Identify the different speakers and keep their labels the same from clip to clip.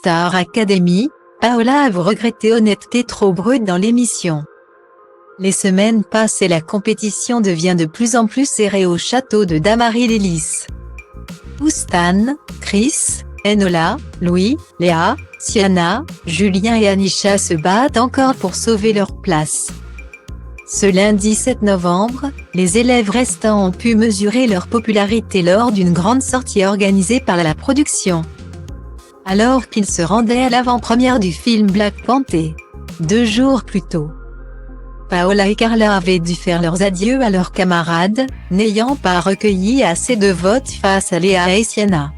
Speaker 1: Star Academy, Paola avoue regretter honnêteté trop brute dans l'émission. Les semaines passent et la compétition devient de plus en plus serrée au château de Damaris-les-Lys. Où Stan, Chris, Enola, Louis, Léa, Sienna, Julien et Anisha se battent encore pour sauver leur place. Ce lundi 7 novembre, les élèves restants ont pu mesurer leur popularité lors d'une grande sortie organisée par la production. Alors qu'ils se rendaient à l'avant-première du film Black Panther, 2 jours plus tôt. Paola et Carla avaient dû faire leurs adieux à leurs camarades, n'ayant pas recueilli assez de votes face à Léa et Sienna,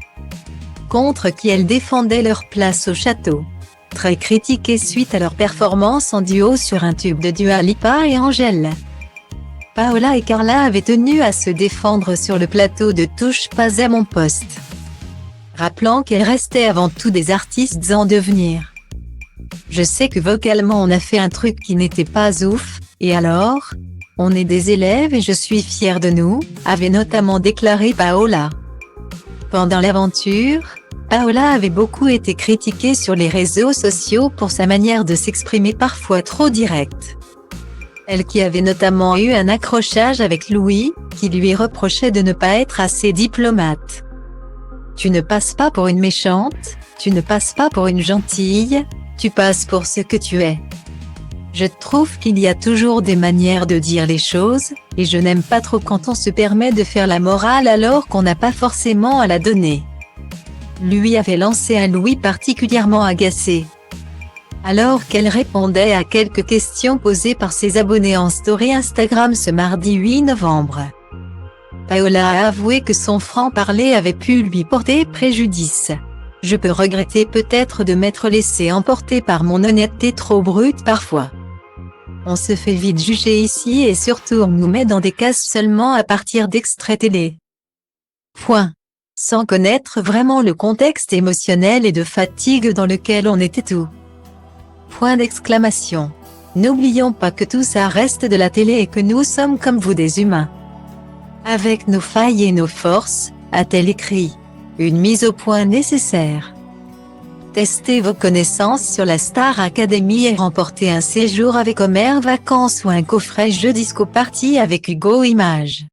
Speaker 1: contre qui elles défendaient leur place au château. Très critiquées suite à leur performance en duo sur un tube de Dua Lipa et Angèle. Paola et Carla avaient tenu à se défendre sur le plateau de Touche pas à mon poste, rappelant qu'elles restaient avant tout des artistes en devenir. Je sais que vocalement on a fait un truc qui n'était pas ouf, et alors, on est des élèves et je suis fière de nous, avait notamment déclaré Paola. Pendant l'aventure, Paola avait beaucoup été critiquée sur les réseaux sociaux pour sa manière de s'exprimer parfois trop directe. Elle qui avait notamment eu un accrochage avec Louis, qui lui reprochait de ne pas être assez diplomate. Tu ne passes pas pour une méchante, tu ne passes pas pour une gentille, tu passes pour ce que tu es. Je trouve qu'il y a toujours des manières de dire les choses, et je n'aime pas trop quand on se permet de faire la morale alors qu'on n'a pas forcément à la donner. Lui avait lancé un Louis particulièrement agacé, alors qu'elle répondait à quelques questions posées par ses abonnés en story Instagram ce mardi 8 novembre. Paola a avoué que son franc-parler avait pu lui porter préjudice. Je peux regretter peut-être de m'être laissé emporter par mon honnêteté trop brute parfois. On se fait vite juger ici et surtout on nous met dans des cases seulement à partir d'extraits télé. Point. Sans connaître vraiment le contexte émotionnel et de fatigue dans lequel on était tout. Point d'exclamation. N'oublions pas que tout ça reste de la télé et que nous sommes comme vous des humains, avec nos failles et nos forces, a-t-elle écrit. Une mise au point nécessaire. Testez vos connaissances sur la Star Academy et remportez un séjour avec Homer Vacances ou un coffret jeu disco party avec Hugo Images.